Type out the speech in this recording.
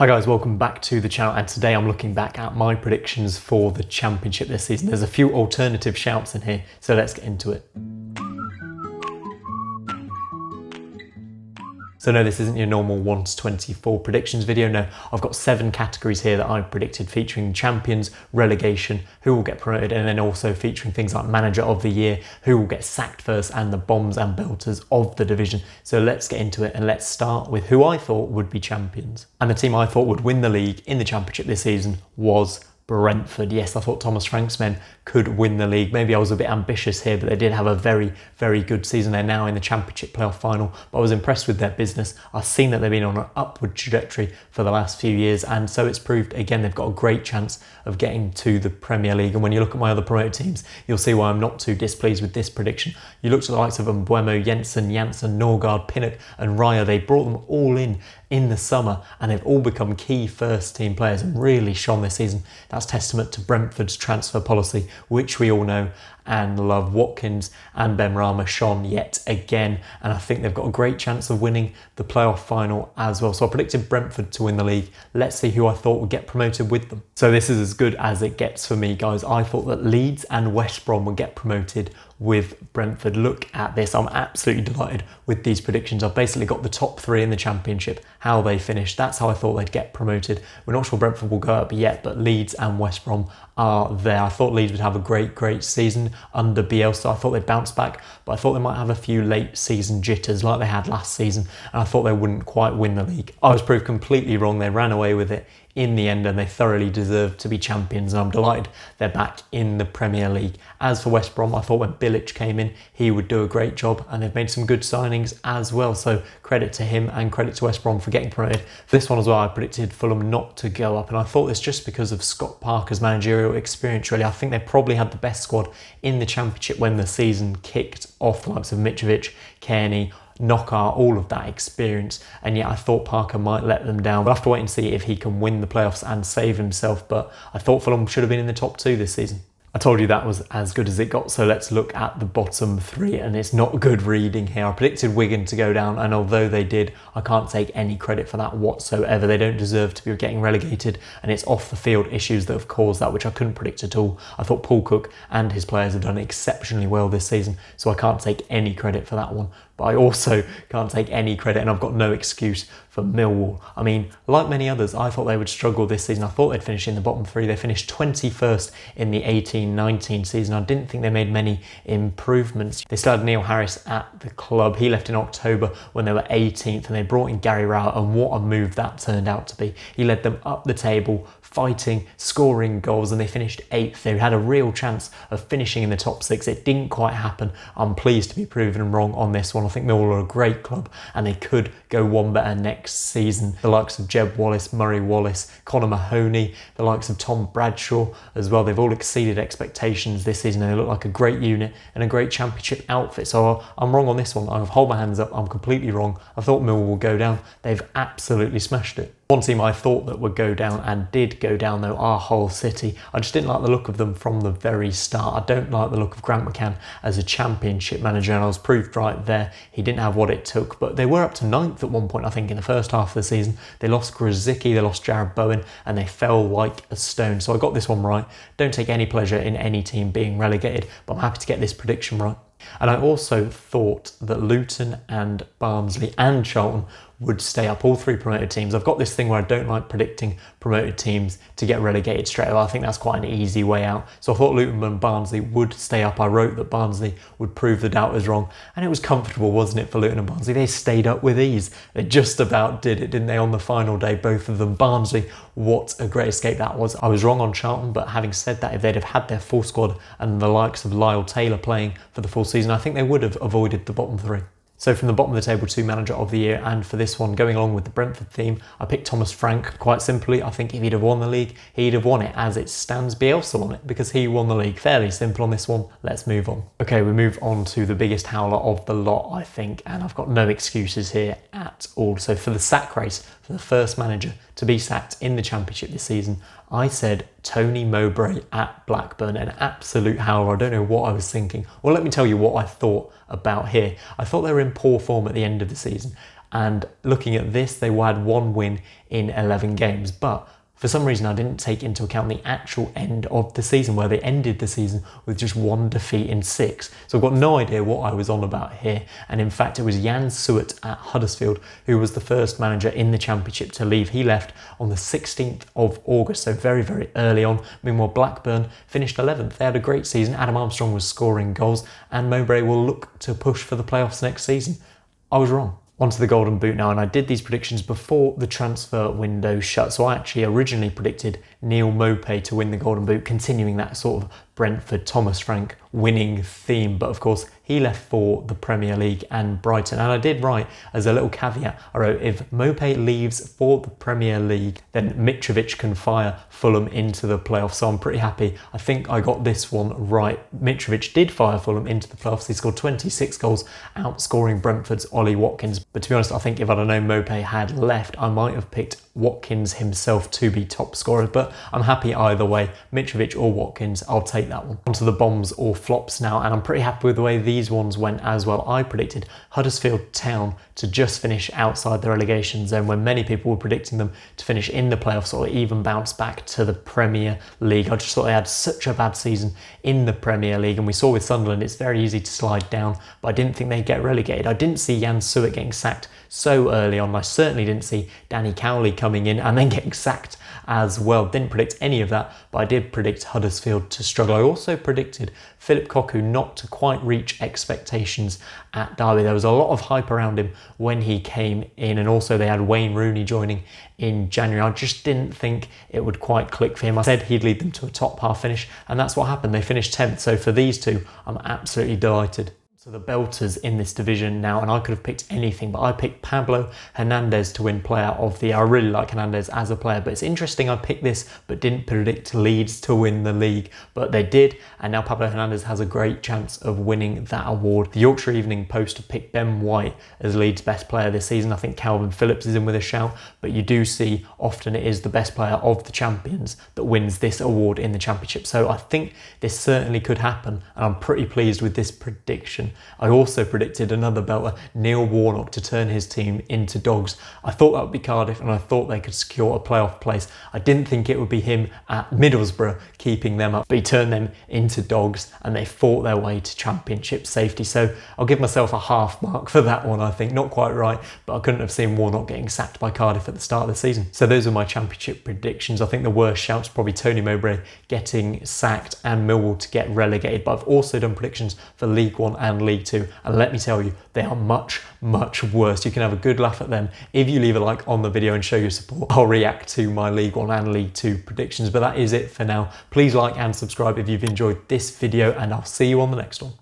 Hi guys, welcome back to the channel, and today I'm looking back at my predictions for the Championship this season. There's a few alternative shouts in here, so let's get into it. So no, this isn't your normal 1 to 24 predictions video. No, I've got 7 categories here that I've predicted, featuring champions, relegation, who will get promoted, and then also featuring things like manager of the year, who will get sacked first, and the bombs and belters of the division. So let's get into it, and let's start with who I thought would be champions. And the team I thought would win the league in the Championship this season was Brentford. Yes, I thought Thomas Frank's men could win the league. Maybe I was a bit ambitious here, but they did have a very, very good season. They're now in the Championship playoff final, but I was impressed with their business. I've seen that they've been on an upward trajectory for the last few years, and so it's proved again they've got a great chance of getting to the Premier League. And when you look at my other promoted teams, you'll see why I'm not too displeased with this prediction. You looked at the likes of Mbuemo, Jensen, Janssen, Norgard, Pinnock and Raya. They brought them all in the summer, and they've all become key first team players and really shone this season. That's testament to Brentford's transfer policy, which we all know and love. Watkins and Ben Rama shone yet again, and I think they've got a great chance of winning the playoff final as well. So I predicted Brentford to win the league. Let's see who I thought would get promoted with them. So this is as good as it gets for me, guys. I thought that Leeds and West Brom would get promoted with Brentford. Look at this. I'm absolutely delighted with these predictions. I've basically got the top 3 in the Championship, how they finished. That's how I thought they'd get promoted. We're not sure Brentford will go up yet, but Leeds and West Brom are there. I thought Leeds would have a great season under Bielsa. I thought they'd bounce back, but I thought they might have a few late season jitters like they had last season, and I thought they wouldn't quite win the league. I was proved completely wrong. They ran away with it in the end, and they thoroughly deserve to be champions, and I'm delighted they're back in the Premier League. As for West Brom, I thought when Bilic came in, he would do a great job, and they've made some good signings as well, so credit to him and credit to West Brom for getting promoted. For this one as well, I predicted Fulham not to go up, and I thought this just because of Scott Parker's managerial experience, really. I think they probably had the best squad in the Championship when the season kicked off, the likes of Mitrovic, Kearney, Knockaert, all of that experience, and yet I thought Parker might let them down. We'll have to wait and see if he can win the playoffs and save himself, but I thought Fulham should have been in the top 2 this season. I told you that was as good as it got, so let's look at the bottom 3, and it's not good reading here. I predicted Wigan to go down, and although they did, I can't take any credit for that whatsoever. They don't deserve to be getting relegated, and it's off the field issues that have caused that, which I couldn't predict at all. I thought Paul Cook and his players have done exceptionally well this season, so I can't take any credit for that one. But I also can't take any credit, and I've got no excuse for Millwall. I mean, like many others, I thought they would struggle this season. I thought they'd finish in the bottom 3. They finished 21st in the 18-19 season. I didn't think they made many improvements. They still had Neil Harris at the club. He left in October when they were 18th, and they brought in Gary Rowett, and what a move that turned out to be. He led them up the table, fighting, scoring goals, and they finished 8th. They had a real chance of finishing in the top 6. It didn't quite happen. I'm pleased to be proven wrong on this one. I think Millwall are a great club, and they could go one better next season. The likes of Jeb Wallace, Murray Wallace, Conor Mahoney, the likes of Tom Bradshaw as well. They've all exceeded expectations this season, and they look like a great unit and a great Championship outfit. So I'm wrong on this one. I'll hold my hands up. I'm completely wrong. I thought Millwall would go down. They've absolutely smashed it. One team I thought that would go down and did go down though are Hull City. I just didn't like the look of them from the very start. I don't like the look of Grant McCann as a Championship manager, and I was proved right there. He didn't have what it took, but they were up to 9th at one point, I think, in the first half of the season. They lost Grzycki, they lost Jared Bowen, and they fell like a stone. So I got this one right. Don't take any pleasure in any team being relegated, but I'm happy to get this prediction right. And I also thought that Luton and Barnsley and Charlton would stay up, all 3 promoted teams. I've got this thing where I don't like predicting promoted teams to get relegated straight away. I think that's quite an easy way out. So I thought Luton and Barnsley would stay up. I wrote that Barnsley would prove the doubters wrong, and it was comfortable, wasn't it, for Luton and Barnsley? They stayed up with ease. They just about did it, didn't they, on the final day, both of them. Barnsley, what a great escape that was. I was wrong on Charlton, but having said that, if they'd have had their full squad and the likes of Lyle Taylor playing for the full season, I think they would have avoided the bottom 3. So from the bottom of the table to manager of the year, and for this one, going along with the Brentford theme, I picked Thomas Frank. Quite simply, I think if he'd have won the league, he'd have won it as it stands. Bielsa won it because he won the league. Fairly simple on this one. Let's move on. Okay, we move on to the biggest howler of the lot, I think, and I've got no excuses here at all. So for the sack race, for the first manager to be sacked in the Championship this season, I said Tony Mowbray at Blackburn. An absolute howler. I don't know what I was thinking. Well, let me tell you what I thought about here. I thought they were in poor form at the end of the season. And looking at this, they had 1 win in 11 games, but for some reason, I didn't take into account the actual end of the season, where they ended the season with just 1 defeat in 6. So I've got no idea what I was on about here. And in fact, it was Jan Suet at Huddersfield who was the first manager in the Championship to leave. He left on the 16th of August, so very, very early on. Meanwhile, Blackburn finished 11th. They had a great season. Adam Armstrong was scoring goals, and Mowbray will look to push for the playoffs next season. I was wrong. Onto the Golden Boot now, and I did these predictions before the transfer window shut. So I actually originally predicted Neil Maupay to win the Golden Boot, continuing that sort of Brentford, Thomas Frank winning theme. But of course, he left for the Premier League and Brighton. And I did write, as a little caveat, I wrote, if Maupay leaves for the Premier League, then Mitrovic can fire Fulham into the playoffs. So I'm pretty happy. I think I got this one right. Mitrovic did fire Fulham into the playoffs. He scored 26 goals, outscoring Brentford's Ollie Watkins. But to be honest, I think if I'd have known Maupay had left, I might have picked Watkins himself to be top scorer, but I'm happy either way. Mitrovic or Watkins, I'll take that one. Onto the bombs or flops now, and I'm pretty happy with the way these ones went as well. I predicted Huddersfield Town to just finish outside the relegation zone, when many people were predicting them to finish in the playoffs or even bounce back to the Premier League. I just thought they had such a bad season in the Premier League, and we saw with Sunderland it's very easy to slide down, but I didn't think they'd get relegated. I didn't see Jan Suet getting sacked so early on. I certainly didn't see Danny Cowley coming in and then getting sacked as well. Didn't predict any of that, but I did predict Huddersfield to struggle. I also predicted Philip Cocu not to quite reach expectations at Derby. There was a lot of hype around him when he came in, and also they had Wayne Rooney joining in January. I just didn't think it would quite click for him. I said he'd lead them to a top half finish, and that's what happened. They finished 10th. So for these two, I'm absolutely delighted. So the belters in this division now, and I could have picked anything, but I picked Pablo Hernandez to win player of the year. I really like Hernandez as a player, but it's interesting I picked this but didn't predict Leeds to win the league, but they did, and now Pablo Hernandez has a great chance of winning that award. The Yorkshire Evening Post have picked Ben White as Leeds' best player this season. I think Calvin Phillips is in with a shout, but you do see often it is the best player of the champions that wins this award in the Championship. So I think this certainly could happen, and I'm pretty pleased with this prediction. I also predicted another belter, Neil Warnock, to turn his team into dogs. I thought that would be Cardiff, and I thought they could secure a playoff place. I didn't think it would be him at Middlesbrough keeping them up, but he turned them into dogs and they fought their way to Championship safety. So I'll give myself a half mark for that one, I think. Not quite right, but I couldn't have seen Warnock getting sacked by Cardiff at the start of the season. So those are my Championship predictions. I think the worst shout's probably Tony Mowbray getting sacked and Millwall to get relegated, but I've also done predictions for League One and League Two, and let me tell you, they are much, much worse. You can have a good laugh at them if you leave a like on the video and show your support. I'll react to my League One and League Two predictions, but that is it for now. Please like and subscribe if you've enjoyed this video, and I'll see you on the next one.